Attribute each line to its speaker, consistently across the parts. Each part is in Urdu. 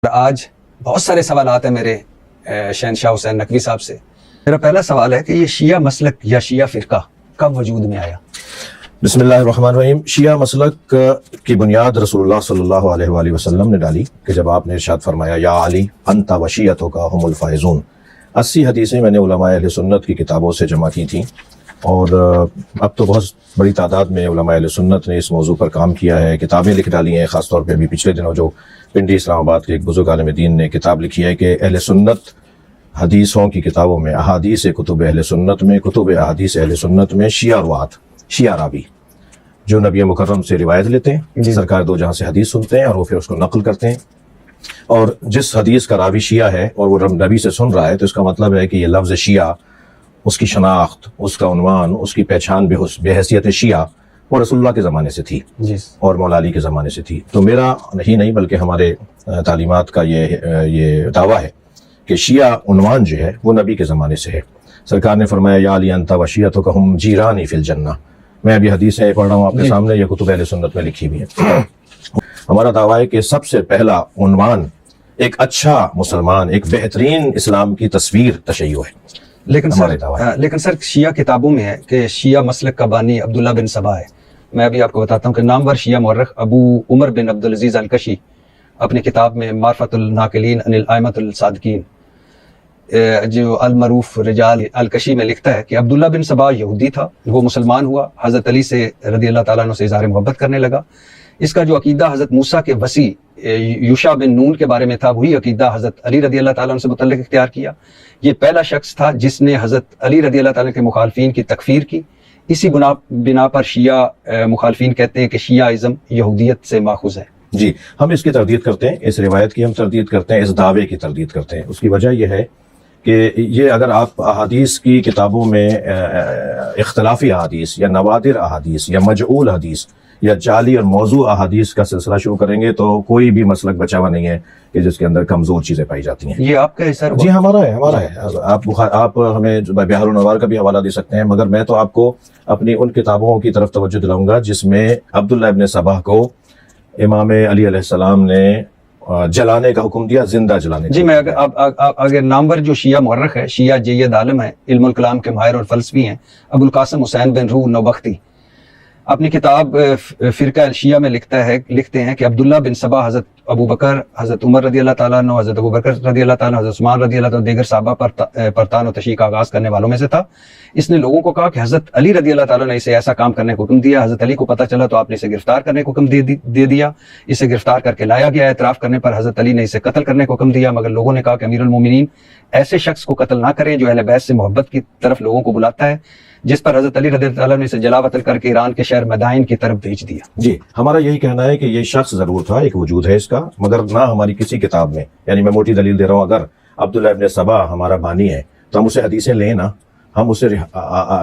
Speaker 1: آج بہت سارے سوالات ہیں میرے شہنشاہ حسین نقوی صاحب سے۔ میرا پہلا سوال ہے کہ یہ شیعہ مسلک یا شیعہ فرقہ کب وجود میں آیا؟
Speaker 2: بسم اللہ الرحمن الرحیم۔ شیعہ مسلک کی بنیاد رسول اللہ صلی اللہ علیہ وآلہ وسلم نے ڈالی کہ جب آپ نے ارشاد فرمایا یا علی انت و شیعتک هم الفائزون۔ 80 حدیثیں میں نے علماء اہل سنت کی کتابوں سے جمع کی تھیں، اور اب تو بہت بڑی تعداد میں علماء اہل سنت نے اس موضوع پر کام کیا ہے، کتابیں لکھ ڈالی ہیں۔ خاص طور پہ ابھی پچھلے دنوں جو پنڈی اسلام آباد کے ایک بزرگ عالم دین نے کتاب لکھی ہے کہ اہل سنت حدیثوں کی کتابوں میں، احادیث کتب اہل سنت میں، کتب احادیث اہل سنت میں شیعہ روات، شیعہ راوی جو نبی مکرم سے روایت لیتے ہیں، سرکار دو جہاں سے حدیث سنتے ہیں اور وہ پھر اس کو نقل کرتے ہیں، اور جس حدیث کا راوی شیعہ ہے اور وہ نبی سے سن رہا ہے تو اس کا مطلب ہے کہ یہ لفظ شیعہ، اس کی شناخت، اس کا عنوان، اس کی پہچان بے حیثیت شیعہ وہ رسول اللہ کے زمانے سے تھی اور مولا علی کے زمانے سے تھی۔ تو میرا نہیں بلکہ ہمارے تعلیمات کا یہ دعویٰ ہے کہ شیعہ عنوان جو ہے وہ نبی کے زمانے سے ہے۔ سرکار نے فرمایا یا علی انت و شیعتک ہم جیرانی فی الجنہ۔ میں ابھی حدیثیں پڑھ رہا ہوں آپ کے سامنے، یہ کتب اہل سنت میں لکھی ہوئی ہیں۔ ہمارا دعویٰ ہے کہ سب سے پہلا عنوان ایک اچھا مسلمان، ایک بہترین اسلام کی تصویر تشیع ہے۔
Speaker 1: لیکن سر شیعہ کتابوں میں ہے کہ شیعہ مسلک کا بانی عبداللہ بن سبا ہے۔ میں ابھی آپ کو بتاتا ہوں کہ نامور شیعہ مورخ ابو عمر بن عبدالعزیز الکشی اپنی کتاب میں معرفت الناقلین عن الائمۃ الصادقین جو المعروف رجال الکشی میں لکھتا ہے کہ عبداللہ بن سبا یہودی تھا، وہ مسلمان ہوا، حضرت علی سے رضی اللہ تعالیٰ عنہ سے اظہار محبت کرنے لگا۔ اس کا جو عقیدہ حضرت موسیٰ کے وصی یوشع بن نون کے بارے میں تھا، وہی عقیدہ حضرت علی رضی اللہ تعالیٰ عنہ سے متعلق اختیار کیا۔ یہ پہلا شخص تھا جس نے حضرت علی رضی اللہ تعالیٰ کے مخالفین کی تکفیر کی۔ اسی بنا پر شیعہ مخالفین کہتے ہیں کہ شیعہ ازم یہودیت سے ماخوذ ہے۔
Speaker 2: جی، ہم اس کی تردید کرتے ہیں، اس روایت کی ہم تردید کرتے ہیں، اس دعوے کی تردید کرتے ہیں۔ اس کی وجہ یہ ہے کہ یہ اگر آپ احادیث کی کتابوں میں اختلافی احادیث یا نوادر احادیث یا مجعول حدیث یا جعلی اور موضوع احادیث کا سلسلہ شروع کریں گے تو کوئی بھی مسلک بچا ہوا نہیں ہے کہ جس کے اندر کمزور چیزیں پائی جاتی ہیں۔
Speaker 1: یہ آپ کا ہے سر؟
Speaker 2: جی ہمارا ہے۔ آپ ہمیں بہار الانوار کا بھی حوالہ دے سکتے ہیں، مگر میں تو آپ کو اپنی ان کتابوں کی طرف توجہ دلاؤں گا جس میں عبداللہ ابن سبا کو امام علی علیہ السلام نے جلانے کا حکم دیا، زندہ جلانے کا۔
Speaker 1: جی میں اگر نامور جو شیعہ مورخ ہے، شیعہ جید عالم ہے، علم الکلام کے ماہر اور فلسفی ہیں، ابو القاسم حسین بن روح نوبختی اپنی کتاب فرقہ الشیعہ میں لکھتے ہیں کہ عبداللہ بن سبا حضرت ابو بکر، حضرت عمر رضی اللہ تعالیٰ عنہ، حضرت ابو بکر رضی اللہ تعالیٰ عنہ، حضرت عثمان رضی اللہ تعالیٰ عنہ، دیگر صحابہ پر تان و تشیع کا آغاز کرنے والوں میں سے تھا۔ اس نے لوگوں کو کہا کہ حضرت علی رضی اللہ تعالیٰ نے اسے ایسا کام کرنے کو حکم دیا۔ حضرت علی کو پتہ چلا تو آپ نے اسے گرفتار کرنے کو حکم دے دیا۔ اسے گرفتار کر کے لایا گیا۔ اعتراف کرنے پر حضرت علی نے اسے قتل کرنے کو حکم دیا، مگر لوگوں نے کہا کہ امیر المومنین ایسے شخص کو قتل نہ کریں جو اہل بیت سے محبت کی طرف لوگوں کو بلاتا ہے، جس پر حضرت علی رضی اللہ تعالیٰ نے اسے جلا وطن کر کے ایران کے شہر مدائن کی طرف بھیج دیا۔
Speaker 2: جی ہمارا یہی کہنا ہے کہ یہ شخص ضرور تھا، ایک وجود ہے اس کا، مگر نہ ہماری کسی کتاب میں، یعنی میں موٹی دلیل دے رہا ہوں، اگر عبداللہ ابن سبا ہمارا بانی ہے تو ہم اسے حدیثیں لیں نا، ہم اسے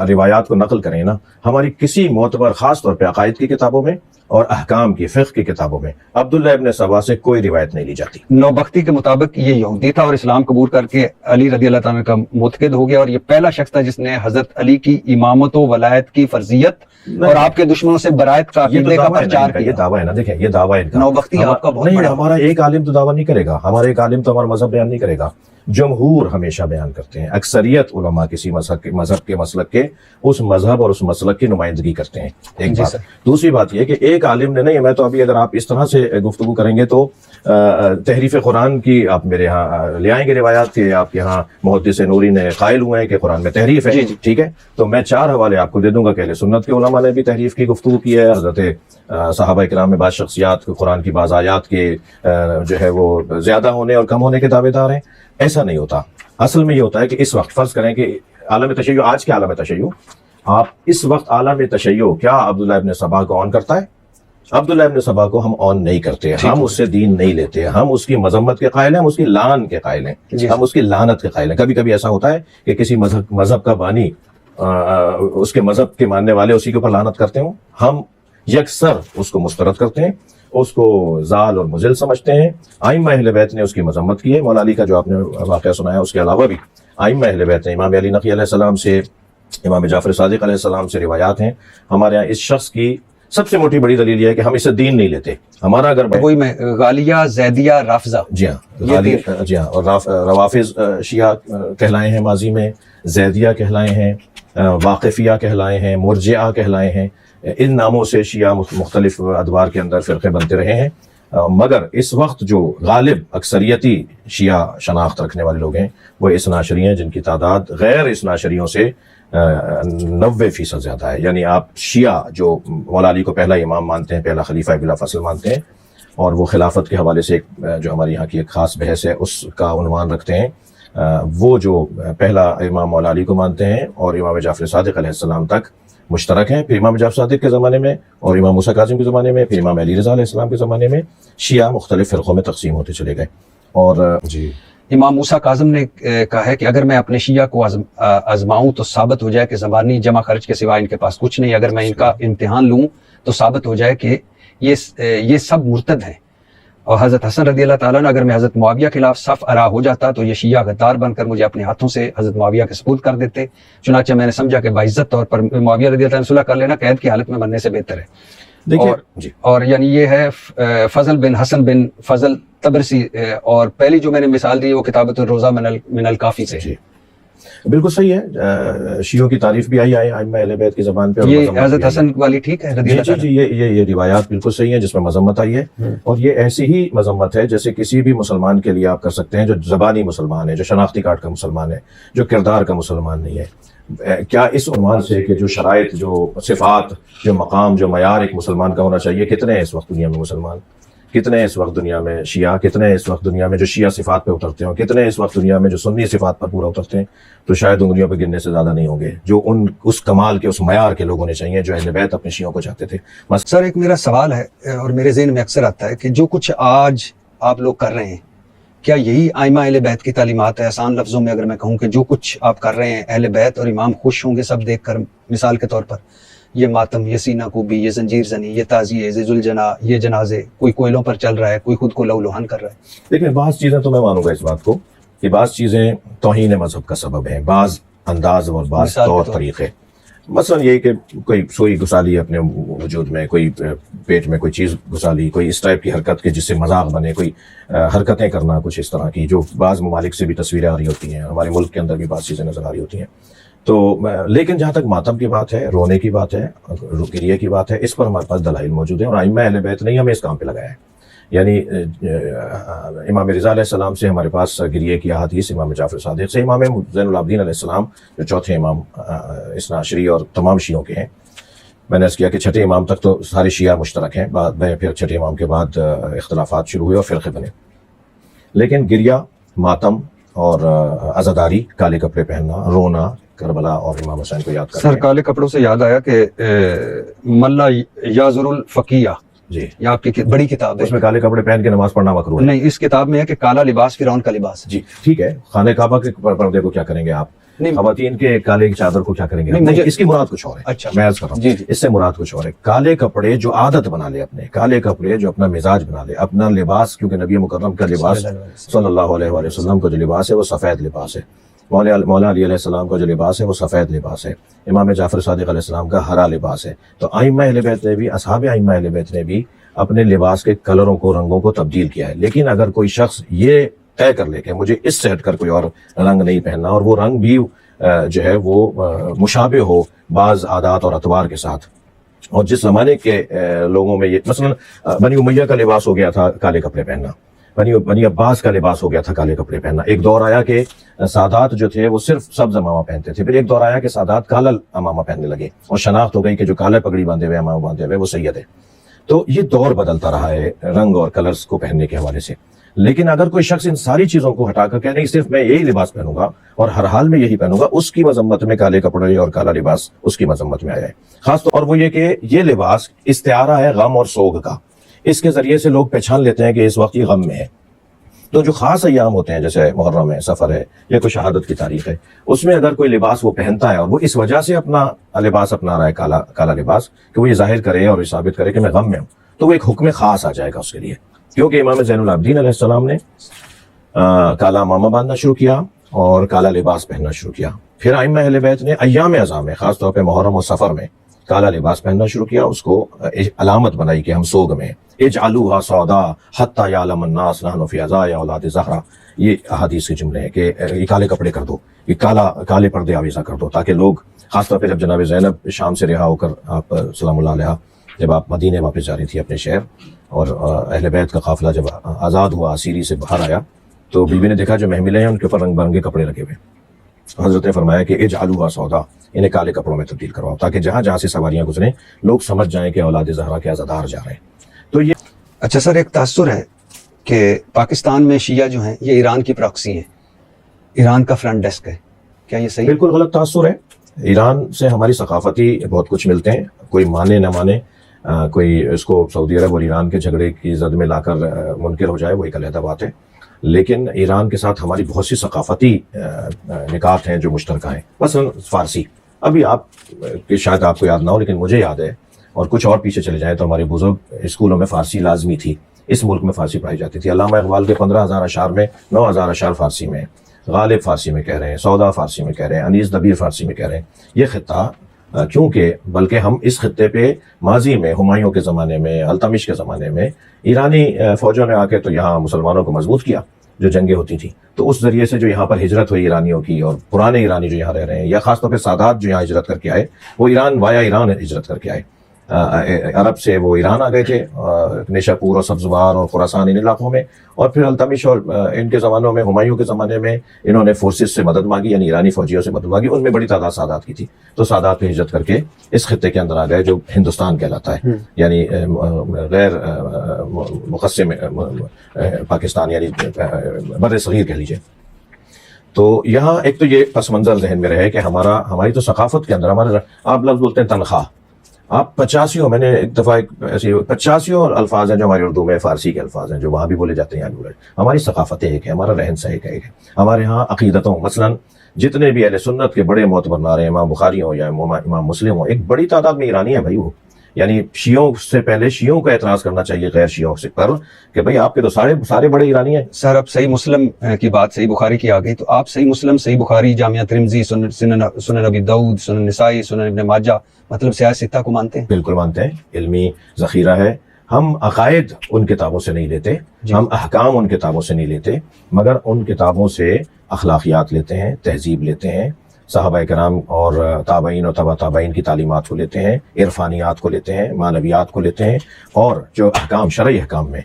Speaker 2: روایات کو نقل کریں نا۔ ہماری کسی معتبر خاص طور پہ عقائد کی کتابوں میں اور احکام کی فقہ کی کتابوں میں عبداللہ ابن سبا سے کوئی روایت نہیں لی جاتی۔
Speaker 1: نوبختی کے مطابق یہ یہودی تھا اور اسلام قبول کر کے علی رضی اللہ تعالیٰ کا معتقد ہو گیا، اور یہ پہلا شخص تھا جس نے حضرت علی کی امامت و ولایت کی فرضیت اور آپ کے دشمنوں سے برائت کا عقیدے کا پرچار کیا۔
Speaker 2: یہ دعویٰ ہے نا، دیکھیں یہ دعویٰ ہے۔
Speaker 1: نوبختی آپ کا بہت بڑا،
Speaker 2: ہمارا ایک عالم تو دعویٰ نہیں کرے گا، ہمارا ایک عالم تو ہمارا مذہب بیان نہیں کرے گا، جمہور ہمیشہ بیان کرتے ہیں، اکثریت علماء کسی مذہب کے مسلک کے اس مذہب اور اس مسلک کی نمائندگی کرتے ہیں، ایک بات۔ دوسری بات یہ کہ ایک عالم نے نہیں، میں تو ابھی اگر آپ اس طرح سے گفتگو کریں گے تو تحریف قرآن کی آپ میرے ہاں لے آئیں گے روایات کے، آپ کے ہاں محدث نوری نے قائل ہوئے ہیں کہ قرآن میں تحریف ہے، ٹھیک ہے، تو میں 4 حوالے آپ کو دے دوں گا کہ اہل سنت کے علماء نے بھی تحریف کی گفتگو کی ہے، حضرت صحابہ کرام میں بعض شخصیات قرآن کی بعض آیات کے جو ہے وہ زیادہ ہونے اور کم ہونے کے دعوے دار ہیں۔ ایسا نہیں ہوتا، اصل میں یہ ہوتا ہے کہ اس وقت فرض کریں کہ عالم تشیع، آج کے عالم تشیع، آپ اس وقت عالم تشیع کیا عبداللہ ابن سبا کو آن کرتا ہے؟ عبداللہ ابن سبا کو ہم آن نہیں کرتے، ہم اس سے دین نہیں لیتے، ہم اس کی مذمت کے قائل ہیں، ہم اس کی لعن کے قائل ہیں، ہم اس کی لعنت کے قائل ہیں۔ کبھی کبھی ایسا ہوتا ہے کہ کسی مذہب کا بانی، اس کے مذہب کے ماننے والے اسی کے اوپر لعنت کرتے ہوں، ہم یکسر اس کو مسترد کرتے ہیں، اس کو ضال اور مضل سمجھتے ہیں۔ ائمہ اہل بیت نے اس کی مذمت کی ہے، مولا علی کا جو آپ نے واقعہ سنایا، اس کے علاوہ بھی ائمہ اہل بیت نے امام علی نقی علیہ السلام سے، امام جعفر صادق علیہ السلام سے روایات ہیں۔ ہمارے یہاں اس شخص کی سب سے موٹی بڑی دلیل یہ ہے کہ ہم اسے دین نہیں لیتے. ہمارا اگر
Speaker 1: وہی میں غالیہ، زیدیہ، رافضہ.
Speaker 2: جی ہاں جی ہاں، اور روافظ شیعہ کہلائے ہیں ماضی میں، زیدیہ کہلائے ہیں، واقفیہ کہلائے ہیں، مرجعہ کہلائے ہیں. ان ناموں سے شیعہ مختلف ادوار کے اندر فرقے بنتے رہے ہیں. مگر اس وقت جو غالب اکثریتی شیعہ شناخت رکھنے والے لوگ ہیں وہ اثنا عشری ہیں، جن کی تعداد غیر اثنا عشریوں سے 90% زیادہ ہے. یعنی آپ شیعہ جو مولا علی کو پہلا امام مانتے ہیں، پہلا خلیفہ بلا فصل مانتے ہیں، اور وہ خلافت کے حوالے سے جو ہماری یہاں کی ایک خاص بحث ہے اس کا عنوان رکھتے ہیں، وہ جو پہلا امام مولا علی کو مانتے ہیں اور امام جعفر صادق علیہ السلام تک مشترک ہیں. پھر امام جعفر صادق کے زمانے میں اور امام موسیٰ کاظم کے زمانے میں، پھر امام علی رضا علیہ السلام کے زمانے میں شیعہ مختلف فرقوں میں تقسیم ہوتے چلے گئے. اور جی
Speaker 1: امام موسیٰ کاظم نے کہا ہے کہ اگر میں اپنے شیعہ کو آزماؤں تو ثابت ہو جائے کہ زبانی جمع خرچ کے سوا ان کے پاس کچھ نہیں. اگر میں ان کا امتحان لوں تو ثابت ہو جائے کہ یہ سب مرتد ہیں. اور حضرت حسن رضی اللہ تعالیٰ نے اگر میں حضرت معاویہ کے خلاف صف ارا ہو جاتا تو یہ شیعہ غدار بن کر مجھے اپنے ہاتھوں سے حضرت معاویہ کے سپرد کر دیتے. چنانچہ میں نے سمجھا کہ باعزت طور پر معاویہ رضی اللہ عنہ صلح کر لینا قید کی حالت میں مرنے سے بہتر ہے. اور یعنی یہ ہے فضل بن حسن بن فضل طبرسی. اور پہلی جو میں نے مثال دی وہ کتابۃ الروضہ من الکافی سے.
Speaker 2: بالکل صحیح ہے. شیعوں کی تعریف بھی آئی ہے ائمہ اہل بیت کی زبان پہ.
Speaker 1: یہ حضرت حسن والی ٹھیک ہے.
Speaker 2: جی یہ روایات بالکل صحیح ہیں جس میں مذمت آئی ہے. اور یہ ایسی ہی مذمت ہے جیسے کسی بھی مسلمان کے لیے آپ کر سکتے ہیں جو زبانی مسلمان ہے، جو شناختی کارڈ کا مسلمان ہے، جو کردار کا مسلمان نہیں ہے. کیا اس عنوان سے کہ جو شرائط، جو صفات، جو مقام، جو معیار ایک مسلمان کا ہونا چاہیے، کتنے ہیں اس وقت دنیا میں مسلمان؟ کتنے اس وقت دنیا میں شیعہ؟ کتنے اس وقت دنیا میں جو شیعہ صفات پہ اترتے ہوں؟ کتنے اس وقت دنیا میں جو سنی صفات پر پورا اترتے ہیں؟ تو شاید انگلیوں پہ گننے سے زیادہ نہیں ہوں گے جو اس کمال کے، اس معیار کے لوگ ہونے چاہیے جو اہل بیت اپنے شیعوں کو چاہتے تھے.
Speaker 1: سر ایک میرا سوال ہے اور میرے ذہن میں اکثر آتا ہے کہ جو کچھ آج آپ لوگ کر رہے ہیں کیا یہی ائمہ اہل بیت کی تعلیمات ہے؟ آسان لفظوں میں اگر میں کہوں کہ جو کچھ آپ کر رہے ہیں اہل بیت اور امام خوش ہوں گے سب دیکھ کر. مثال کے طور پر یہ ماتم، یہ سینہ کوبی، یہ زنجیر زنی، یہ تعزیے، یہ ذوالجناح، یہ جنازے، کوئی کوئلوں پر چل رہا ہے، کوئی خود کو لہو لہان کر رہا ہے.
Speaker 2: لیکن بعض چیزیں تو میں مانوں گا اس بات کو کہ بعض چیزیں توہین مذہب کا سبب ہیں، بعض انداز اور بعض طور طریقے. مثلا یہ کہ کوئی سوئی گھسا لی اپنے وجود میں، کوئی پیٹ میں کوئی چیز گھسا لی، کوئی اس ٹائپ کی حرکت کے جس سے مذاق بنے، کوئی حرکتیں کرنا کچھ اس طرح کی جو بعض ممالک سے بھی تصویریں آ رہی ہوتی ہیں، ہمارے ملک کے اندر بھی بعض چیزیں نظر آ رہی ہوتی ہیں. تو لیکن جہاں تک ماتم کی بات ہے، رونے کی بات ہے، گریے کی بات ہے، اس پر ہمارے پاس دلائل موجود ہیں اور ائمہ اہل بیت نے ہمیں اس کام پہ لگایا ہے. یعنی امام رضا علیہ السلام سے ہمارے پاس گریے کی احادیث، امام جعفر صادق سے، امام زین العابدین علیہ السلام جو چوتھے امام اثنا عشری اور تمام شیعوں کے ہیں. میں نے عرض کیا کہ چھٹے امام تک تو سارے شیعہ مشترک ہیں، بعد میں پھر چھٹے امام کے بعد اختلافات شروع ہوئے اور فرقے بنے. لیکن گریہ، ماتم اور عزاداری، کالے کپڑے پہننا، رونا، کربلا اور امام حسین کو یاد کرنا.
Speaker 1: سر کالے کپڑوں سے یاد آیا کہ ملا یازر الفقیہ،
Speaker 2: جی
Speaker 1: یہ آپ کی بڑی کتاب ہے،
Speaker 2: اس میں کالے کپڑے پہن کے نماز پڑھنا مکروہ ہے.
Speaker 1: نہیں، اس کتاب میں ہے کہ کالا لباس فرعون کا لباس.
Speaker 2: جی ٹھیک ہے، خانہ کعبہ کے پردے کو کیا کریں گے آپ؟ خواتین کے کالے کی چادر کو کیا کریں گے؟ نہیں، اس کی مراد کچھ اور ہے.
Speaker 1: اچھا،
Speaker 2: میں عرض کر رہا ہوں
Speaker 1: جی
Speaker 2: اس سے مراد کچھ اور ہے. کالے کپڑے جو عادت بنا لے، اپنے کالے کپڑے جو اپنا مزاج بنا لے، اپنا لباس، کیونکہ نبی مکرم کا لباس صلی اللہ علیہ وآلہ وسلم کا جو لباس ہے وہ سفید لباس ہے. مولا علی علیہ السلام کا جو لباس ہے وہ سفید لباس ہے. امام جعفر صادق علیہ السلام کا ہرا لباس ہے. تو ائمہ اہل بیت نے بھی، اصحاب ائمہ اہل بیت نے بھی اپنے لباس کے کلروں کو، رنگوں کو تبدیل کیا ہے. لیکن اگر کوئی شخص یہ طے کر لے کہ مجھے اس سے ہٹ کر کوئی اور رنگ نہیں پہننا، اور وہ رنگ بھی جو ہے وہ مشابہ ہو بعض عادات اور اطوار کے ساتھ، اور جس زمانے کے لوگوں میں یہ مثلا بنی امیہ کا لباس ہو گیا تھا کالے کپڑے پہننا، بنی عباس کا لباس ہو گیا تھا کالے کپڑے پہننا. ایک دور آیا کہ سادات جو تھے وہ صرف سبز امامہ پہنتے تھے. پھر ایک دور آیا کہ سادات کالا امامہ پہننے لگے اور شناخت ہو گئی کہ جو کالے پگڑی باندھے ہوئے، امامہ باندھے ہوئے، وہ سید ہے. تو یہ دور بدلتا رہا ہے رنگ اور کلرز کو پہننے کے حوالے سے. لیکن اگر کوئی شخص ان ساری چیزوں کو ہٹا کر کہ نہیں صرف میں یہی لباس پہنوں گا اور ہر حال میں یہی پہنوں گا، اس کی مذمت میں کالے کپڑے اور کالا لباس اس کی مذمت میں آیا ہے. خاص طور پر وہ یہ کہ یہ لباس استعارہ ہے غم اور سوگ کا. اس کے ذریعے سے لوگ پہچان لیتے ہیں کہ اس وقت یہ غم میں ہے. تو جو خاص ایام ہوتے ہیں جیسے محرم ہے، سفر ہے، یا کوئی شہادت کی تاریخ ہے، اس میں اگر کوئی لباس وہ پہنتا ہے اور وہ اس وجہ سے اپنا لباس اپنا رہا ہے کالا لباس کہ وہ یہ ظاہر کرے اور یہ ثابت کرے کہ میں غم میں ہوں، تو وہ ایک حکم خاص آ جائے گا اس کے لیے. کیونکہ امام زین العابدین علیہ السلام نے کالا امامہ باندھنا شروع کیا اور کالا لباس پہننا شروع کیا. پھر ائمہ اہل بیت نے ایام اعظام میں، خاص طور پہ محرم اور سفر میں کالا لباس پہننا شروع کیا، اس کو علامت بنائی کہ ہم سوگ میں ہیں۔ اجعلوها سودا حتی یعلم الناس نحن فی عزاء اولاد زہرا، یہ احادیث کے جملے ہیں کہ یہ کالے کپڑے کر دو، یہ کالے پردے آویزہ کر دو، تاکہ لوگ، خاص طور پہ جب جناب زینب شام سے رہا ہو کر آپ سلام اللہ علیہ جب آپ مدینے واپس جا رہی تھی اپنے شہر، اور اہل بیت کا قافلہ جب آزاد ہوا، اسیری سے باہر آیا، تو بیوی نے دیکھا جو محملیں ہیں ان کے اوپر رنگ برنگے کپڑے لگے ہوئے۔ حضرت نے فرمایا کہ اجعلوها سودا، انہیں کالے کپڑوں میں تبدیل کرواؤ، تاکہ جہاں جہاں سے سواریاں گزریں لوگ سمجھ جائیں کہ اولاد زہرا کے عزادار جا رہے ہیں۔ تو یہ
Speaker 1: اچھا سر، ایک تاثر ہے کہ پاکستان میں شیعہ جو ہیں یہ ایران کی پراکسی ہیں، ایران کا فرنٹ ڈیسک ہے، کیا یہ صحیح ہے؟
Speaker 2: بالکل غلط تاثر ہے۔ ایران سے ہماری ثقافتی بہت کچھ ملتے ہیں، کوئی مانے نہ مانے، کوئی اس کو سعودی عرب اور ایران کے جھگڑے کی زد میں لا کر منکر ہو جائے، وہ ایک علیحدہ بات ہے، لیکن ایران کے ساتھ ہماری بہت سی ثقافتی نکات ہیں جو مشترکہ ہیں۔ مثلا فارسی، ابھی آپ کہ شاید آپ کو یاد نہ ہو لیکن مجھے یاد ہے، اور کچھ اور پیچھے چلے جائیں تو ہمارے بزرگ اسکولوں میں فارسی لازمی تھی، اس ملک میں فارسی پڑھائی جاتی تھی۔ علامہ اقبال کے 15,000 اشعار میں 9,000 اشعار فارسی میں ہیں، غالب فارسی میں کہہ رہے ہیں، سودا فارسی میں کہہ رہے ہیں، انیس دبیر فارسی میں کہہ رہے ہیں۔ یہ خطہ کیونکہ بلکہ ہم اس خطے پہ ماضی میں ہمایوں کے زمانے میں، التمش کے زمانے میں ایرانی فوجوں نے آ کے تو یہاں مسلمانوں کو مضبوط کیا جو جنگیں ہوتی تھیں، تو اس ذریعے سے جو یہاں پر ہجرت ہوئی ایرانیوں کی، اور پرانے ایرانی جو یہاں رہ رہے ہیں، یا خاص طور پہ سادات جو یہاں ہجرت کر کے آئے، وہ ایران وایا ایران ہجرت کر کے آئے، عرب سے وہ ایران آ گئے تھے، نیشا پور اور سبزوار اور خراسان ان علاقوں میں، اور پھر التمش اور ان کے زمانوں میں، ہمایوں کے زمانے میں انہوں نے فورسز سے مدد مانگی، یعنی ایرانی فوجیوں سے مدد مانگی، ان میں بڑی تعداد سادات کی تھی، تو سادات پہ ہجرت کر کے اس خطے کے اندر آ گئے جو ہندوستان کہلاتا ہے، یعنی غیر مقسم پاکستان، یعنی بر صغیر کہہ لیجیے۔ تو یہاں ایک تو یہ پس منظر ذہن میں رہے کہ ہماری تو ثقافت کے اندر ہمارا، آپ لفظ بولتے ہیں تنخواہ، آپ 85 میں نے ایک دفعہ ایسی 85 الفاظ ہیں جو ہماری اردو میں فارسی کے الفاظ ہیں جو وہاں بھی بولے جاتے ہیں یہاں بھی بولے، ہماری ثقافتیں ایک ہے، ہمارا رہن سہن ایک ہے، ہمارے ہاں عقیدتوں، مثلا جتنے بھی اہل سنت کے بڑے معتبر نعرے ہیں، امام بخاری ہوں یا امام مسلم ہوں، ایک بڑی تعداد میں ایرانی ہیں بھائی، وہ یعنی شیعوں سے پہلے شیعوں کا اعتراض کرنا چاہیے غیر شیعوں سے پر کہ بھائی آپ کے تو سارے بڑے ایرانی ہیں۔
Speaker 1: سر اب صحیح مسلم کی بات صحیح بخاری کی آ گئی، تو آپ صحیح مسلم، صحیح بخاری، جامعہ ترمذی، سنن ابی داؤد، سنن نسائی، سنن ابن ماجہ، مطلب سیاہ ستہ کو مانتے ہیں؟
Speaker 2: بالکل مانتے ہیں، علمی ذخیرہ ہے۔ ہم عقائد ان کتابوں سے نہیں لیتے، ہم احکام ان کتابوں سے نہیں لیتے، مگر ان کتابوں سے اخلاقیات لیتے ہیں، تہذیب لیتے ہیں، صحابہ کرام اور تابعین اور تبع تابعین کی تعلیمات کو لیتے ہیں، عرفانیات کو لیتے ہیں، معنویات کو لیتے ہیں، اور جو احکام، شرعی احکام میں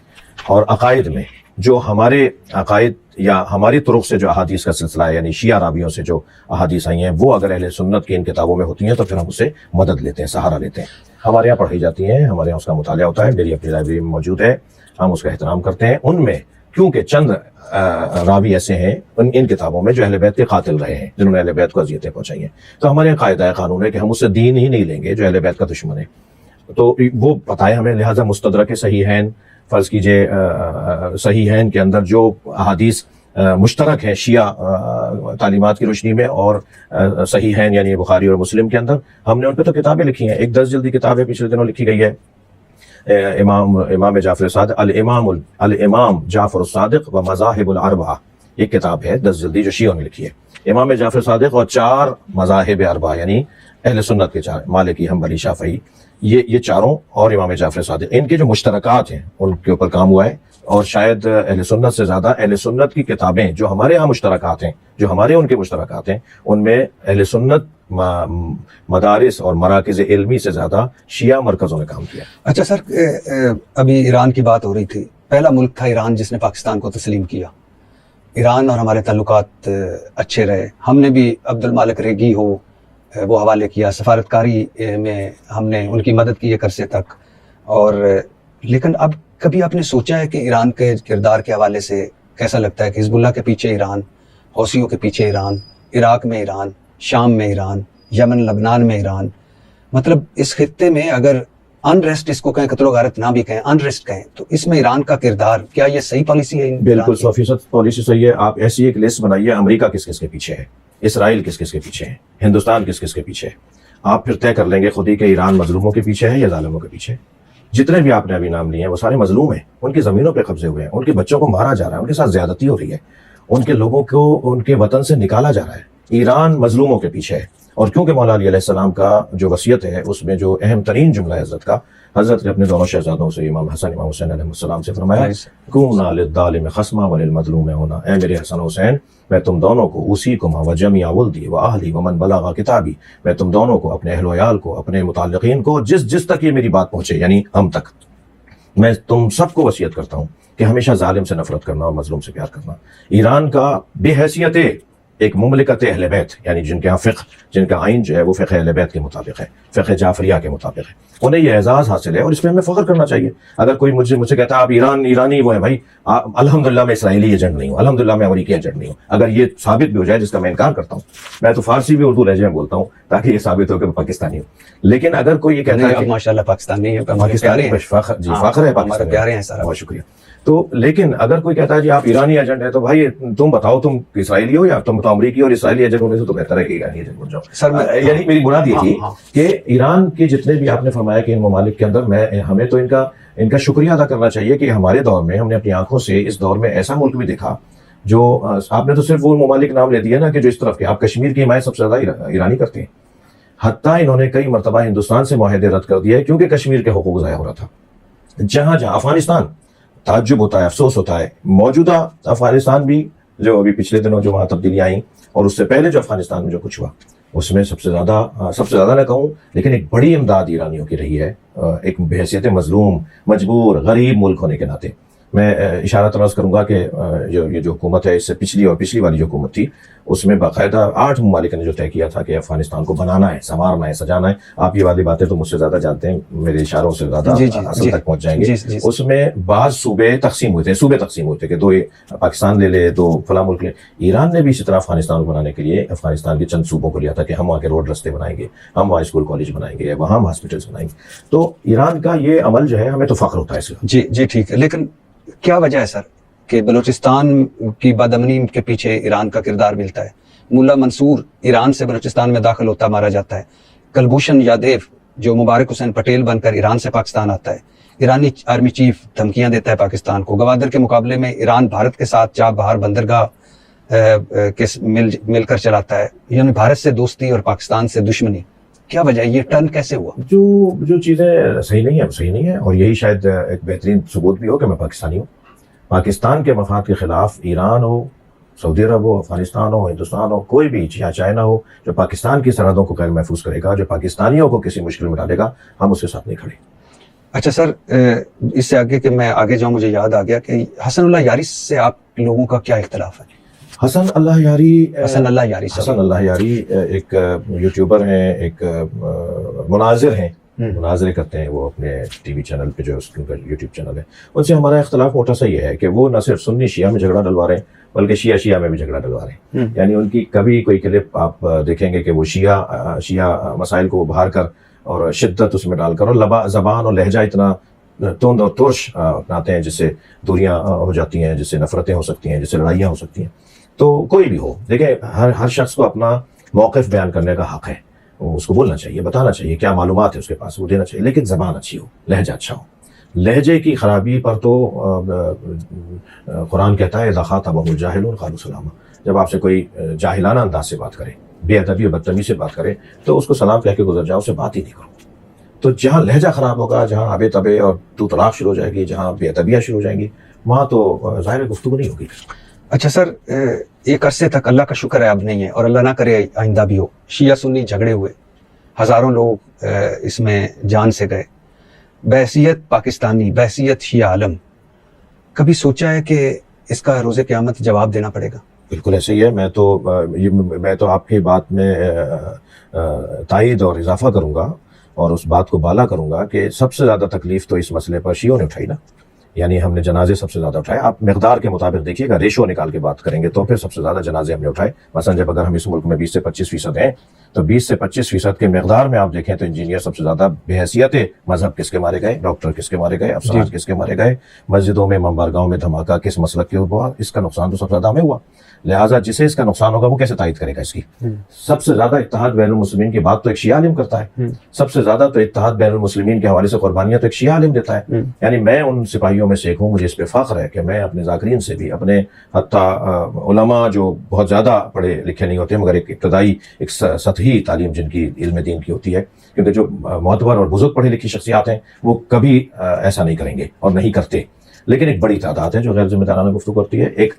Speaker 2: اور عقائد میں جو ہمارے عقائد یا ہماری طرق سے جو احادیث کا سلسلہ ہے، یعنی شیعہ راویوں سے جو احادیث آئی ہیں، وہ اگر اہل سنت کی ان کتابوں میں ہوتی ہیں تو پھر ہم اسے مدد لیتے ہیں، سہارا لیتے ہیں، ہمارے یہاں پڑھی جاتی ہیں، ہمارے یہاں اس کا مطالعہ ہوتا ہے، میری اپنی لائبریری میں موجود ہے، ہم اس کا احترام کرتے ہیں۔ ان میں کیونکہ چند راوی ایسے ہیں ان کتابوں میں جو اہل بیت کے قاتل رہے ہیں، جنہوں نے اہل بیت کو اذیتیں پہنچائی ہیں، تو ہمارے قاعدہ قانون ہے کہ ہم اس سے دین ہی نہیں لیں گے جو اہل بیت کا دشمن ہے، تو وہ پتہ ہے ہمیں، لہٰذا مستدرک صحیحین، فرض کیجئے صحیحین کے اندر جو احادیث مشترک ہے شیعہ تعلیمات کی روشنی میں اور صحیحین یعنی بخاری اور مسلم کے اندر، ہم نے ان پہ تو کتابیں لکھی ہیں، ایک 10 جلدی کتاب ہے پچھلے دنوں لکھی گئی ہے، امام جعفر صادق، الامام جعفر الصادق و مذاہب الاربعہ، یہ کتاب ہے 10 جلدی جو شیعوں نے لکھی ہے، امام جعفر صادق اور 4 مذاہب اربعہ یعنی اہل سنت کے 4، مالکی، حنبلی، شافعی، یہ چاروں اور امام جعفر صادق، ان کے جو مشترکات ہیں ان کے اوپر کام ہوا ہے، اور شاید اہل سنت سے زیادہ اہل سنت کی کتابیں جو ہمارے ہاں مشترکات ہیں، جو ہمارے ان کے مشترکات ہیں، ان میں اہل سنت مدارس اور مراکز علمی سے زیادہ شیعہ مرکزوں نے کام کیا۔
Speaker 1: اچھا سر، ابھی ایران کی بات ہو رہی تھی، پہلا ملک تھا ایران جس نے پاکستان کو تسلیم کیا، ایران اور ہمارے تعلقات اچھے رہے، ہم نے بھی عبد المالک ریگی ہو وہ حوالے کیا، سفارتکاری میں ہم نے ان کی مدد کی ایک عرصے تک، اور لیکن اب کبھی آپ نے سوچا ہے کہ ایران کے کردار کے حوالے سے کیسا لگتا ہے کہ حزب اللہ کے پیچھے ایران، حوثیوں کے پیچھے ایران، عراق میں ایران، شام میں ایران، یمن لبنان میں ایران، مطلب اس خطے میں اگر انریسٹ اس کو کہیں، قتل و غارت نہ بھی کہیں، انریسٹ کہیں، تو اس میں ایران کا کردار، کیا یہ صحیح پالیسی ہے؟
Speaker 2: بالکل 100% پالیسی صحیح ہے۔ آپ ایسی ایک لسٹ بنائیے، امریکہ کس کس کے پیچھے ہے، اسرائیل کس کس کے پیچھے ہے، ہندوستان کس کس کے پیچھے ہے، آپ پھر طے کر لیں گے خود ہی کہ ایران مظلوموں کے پیچھے ہے یا ظالموں کے پیچھے ہے۔ جتنے بھی آپ نے ابھی نام لیے ہیں وہ سارے مظلوم ہیں، ان کی زمینوں پہ قبضے ہوئے ہیں، ان کے بچوں کو مارا جا رہا ہے، ان کے ساتھ زیادتی ہو رہی ہے، ان کے لوگوں کو ان کے وطن سے نکالا جا رہا ہے، ایران مظلوموں کے پیچھے ہے. اور کیونکہ مولا علی علیہ السلام کا جو وصیت ہے اس میں جو اہم ترین جملہ ہے حضرت کا، حضرت نے اپنے دونوں شہزادوں سے امام حسن امام حسین علیہ السلام سے فرمایا کونوا للظالم خصما وللمظلوم ہونا، اے میرے حسن حسین میں تم دونوں کو اوصیکما وجمیع ولدی واہلی ومن بلغ کتابی، میں تم دونوں کو، اپنے اہل و عیال کو، اپنے متعلقین کو، جس تک یہ میری بات پہنچے یعنی ہم تک، میں تم سب کو وصیت کرتا ہوں کہ ہمیشہ ظالم سے نفرت کرنا اور مظلوم سے پیار کرنا. ایران کا بے حیثیت ایک مملکت اہل بیت، یعنی جن کے ہاں فقہ، جن کا آئین جو ہے وہ فقہ اہل بیت کے مطابق ہے، فقہ جعفریہ کے مطابق ہے، انہیں یہ اعزاز حاصل ہے اور اس پہ ہمیں فخر کرنا چاہیے. اگر کوئی مجھ سے کہتا ہے آپ ایرانی وہ ہے، بھائی الحمدللہ میں اسرائیلی ایجنٹ نہیں ہوں، الحمدللہ میں امریکی ایجنٹ نہیں ہوں. اگر یہ ثابت بھی ہو جائے، جس کا میں انکار کرتا ہوں، میں تو فارسی بھی اردو لہجے میں بولتا ہوں تاکہ یہ ثابت ہو کہ میں پاکستانی ہوں. لیکن اگر کوئی یہ کہتا ہے کہ
Speaker 1: ماشاءاللہ پاکستانی ہے،
Speaker 2: پاکستانی فخر، جی فخر ہے پاکستانی،
Speaker 1: پیارے ہیں سارا،
Speaker 2: بہت شکریہ. تو لیکن اگر کوئی کہتا ہے جی آپ ایرانی ایجنٹ ہیں تو بھائی تم بتاؤ تم اسرائیلی ہو یا تم تو امریکی اور اسرائیلی ایجنٹ ہونے سے تو بہتر ہے کہ ایرانی ایجنٹ بن جاؤ.
Speaker 1: سر
Speaker 2: یعنی میری مراد یہ تھی کہ ایران کے جتنے بھی آپ نے فرمایا کہ ان ممالک کے اندر ہمیں تو ان کا شکریہ ادا کرنا چاہیے کہ ہمارے دور میں ہم نے اپنی آنکھوں سے اس دور میں ایسا ملک بھی دیکھا جو آپ نے تو صرف وہ ممالک نام لے دیا نا کہ جو اس طرف کے، آپ کشمیر کی حمایت سب سے زیادہ ایرانی کرتے ہیں. حتیٰ انہوں نے کئی مرتبہ ہندوستان سے معاہدے رد کر دیے کیونکہ کشمیر کے حقوق ضائع ہو رہا تھا. جہاں افغانستان، تعجب ہوتا ہے، افسوس ہوتا ہے، موجودہ افغانستان بھی جو ابھی پچھلے دنوں جو وہاں تبدیلیاں آئیں اور اس سے پہلے جو افغانستان میں جو کچھ ہوا اس میں سب سے زیادہ نہ کہوں لیکن ایک بڑی امداد ایرانیوں کی رہی ہے، ایک بحیثیت مظلوم مجبور غریب ملک ہونے کے ناطے. میں اشارہ تراز کروں گا کہ یہ جو حکومت ہے اس سے پچھلی والی جو حکومت تھی اس میں باقاعدہ 8 ممالک نے جو طے کیا تھا کہ افغانستان کو بنانا ہے، سنوارنا ہے، سجانا ہے. آپ یہ والی باتیں تو مجھ سے زیادہ جانتے ہیں، میرے اشاروں سے زیادہ اصل تک پہنچ جائیں گے. اس میں بعض صوبے تقسیم ہوئے تھے کہ 2 پاکستان لے لے، 2 فلاں ملک لے. ایران نے بھی اسی طرح افغانستان کو بنانے کے لیے افغانستان کے چند صوبوں کو لیا تھا کہ ہم وہاں کے روڈ رستے بنائیں گے، ہم وہاں اسکول کالج بنائیں گے، وہاں ہم ہاسپٹلس بنائیں گے. تو ایران کا یہ عمل جو ہے ہمیں تو فخر ہوتا ہے اس کا.
Speaker 1: جی ٹھیک ہے، لیکن کیا وجہ ہے سر کہ بلوچستان کی بدامنی کے پیچھے ایران کا کردار ملتا ہے؟ ملا منصور ایران سے بلوچستان میں داخل ہوتا مارا جاتا ہے. کلبھوشن یادیو جو مبارک حسین پٹیل بن کر ایران سے پاکستان آتا ہے. ایرانی آرمی چیف دھمکیاں دیتا ہے پاکستان کو. گوادر کے مقابلے میں ایران بھارت کے ساتھ چاب بہار بندرگاہ کے مل کر چلاتا ہے، یعنی بھارت سے دوستی اور پاکستان سے دشمنی. کیا وجہ ہے؟ یہ ٹرن کیسے ہوا؟
Speaker 2: جو چیزیں صحیح نہیں ہے اور یہی شاید ایک بہترین ثبوت بھی ہو کہ میں پاکستانی ہوں. پاکستان کے مفاد کے خلاف ایران ہو، سعودی عرب ہو، افغانستان ہو، ہندوستان ہو، کوئی بھی یا چائنا ہو جو پاکستان کی سرحدوں کو غیر محفوظ کرے گا، جو پاکستانیوں کو کسی مشکل میں ڈالے گا، ہم اس کے ساتھ نہیں کھڑے.
Speaker 1: اچھا سر، اس سے آگے کہ میں آگے جاؤں مجھے یاد آ گیا کہ حسن اللہ یاری سے آپ لوگوں کا کیا اختلاف ہے؟
Speaker 2: حسن اللہ یاری ایک یوٹیوبر ہیں، ایک مناظر ہیں، مناظرے کرتے ہیں وہ اپنے ٹی وی چینل پہ جو ان کا یوٹیوب چینل ہے. ان سے ہمارا اختلاف موٹا سا یہ ہے کہ وہ نہ صرف سنی شیعہ میں جھگڑا ڈلوا رہے ہیں بلکہ شیعہ میں بھی جھگڑا ڈلوا رہے ہیں. یعنی ان کی کبھی کوئی کلپ آپ دیکھیں گے کہ وہ شیعہ مسائل کو ابھار کر اور شدت اس میں ڈال کر اور زبان اور لہجہ اتنا تند اور ترش اپناتے ہیں جس سے دوریاں ہو جاتی ہیں، جس سے نفرتیں ہو سکتی ہیں، جس سے لڑائیاں ہو سکتی ہیں. تو کوئی بھی ہو، دیکھیں ہر شخص کو اپنا موقف بیان کرنے کا حق ہے، اس کو بولنا چاہیے، بتانا چاہیے کیا معلومات ہے اس کے پاس، وہ دینا چاہیے، لیکن زبان اچھی ہو، لہجہ اچھا ہو. لہجے کی خرابی پر تو قرآن کہتا ہے اذا خاطبهم الجاہلون قالوا سلاما. جب آپ سے کوئی جاہلانہ انداز سے بات کرے، بے ادبی اور بدتمیزی سے بات کرے تو اس کو سلام کہہ کے گزر جاؤ، اس سے بات ہی نہیں کرو. تو جہاں لہجہ خراب ہوگا، جہاں آبے تبے اور تو طلاق شروع ہو جائے گی، جہاں بے ادبیاں شروع ہو جائیں گی، وہاں تو ظاہر گفتگو نہیں ہوگی.
Speaker 1: اچھا سر، ایک عرصے تک اللہ کا شکر ہے اب نہیں ہے اور اللہ نہ کرے آئندہ بھی ہو، شیعہ سنی جھگڑے ہوئے، ہزاروں لوگ اس میں جان سے گئے. بحیثیت پاکستانی، بحیثیت شیعہ عالم، کبھی سوچا ہے کہ اس کا روز قیامت جواب دینا پڑے گا؟
Speaker 2: بالکل ایسے ہی ہے. میں تو آپ کی بات میں تائید اور اضافہ کروں گا اور اس بات کو بالا کروں گا کہ سب سے زیادہ تکلیف تو اس مسئلے پر شیعوں نے اٹھائی نا. یعنی ہم نے جنازے سب سے زیادہ اٹھائے. آپ مقدار کے مطابق دیکھیے گا، ریشو نکال کے بات کریں گے تو پھر سب سے زیادہ جنازے ہم نے اٹھائے. مثلا جب اگر ہم اس ملک میں 20 سے 25% ہیں تو 20 سے 25% کے مقدار میں آپ دیکھیں تو انجینئر سب سے زیادہ بحیثیت مذہب کس کے مارے گئے، ڈاکٹر کس کے مارے گئے، افسران کس کے مارے گئے، مسجدوں میں ممبرگاہوں میں دھماکہ کس مسلک کے ہوا، اس کا نقصان تو سب سے زیادہ ہمیں ہوا. لہٰذا جسے اس کا نقصان ہوگا وہ کیسے تائید کرے گا اس کی؟ سب سے زیادہ اتحاد بین المسلمین کی بات تو ایک شیعہ عالم کرتا ہے. سب سے زیادہ تو اتحاد بین المسلمین کے حوالے سے قربانیاں تو ایک شیعہ عالم دیتا ہے. یعنی میں ان سپاہیوں بھائیوں میں سے ایک ہوں. مجھے اس پہ فخر ہے کہ میں اپنے ذاکرین سے بھی، اپنے حتیٰ علماء جو بہت زیادہ پڑھے لکھے نہیں ہوتے مگر ایک ابتدائی ایک سطحی تعلیم جن کی علم دین کی ہوتی ہے، کیونکہ جو معتبر اور بزرگ پڑھی لکھی شخصیات ہیں وہ کبھی ایسا نہیں کریں گے اور نہیں کرتے، لیکن ایک بڑی تعداد ہے جو غیر ذمہ دارانہ گفتگو کرتی ہے. ایک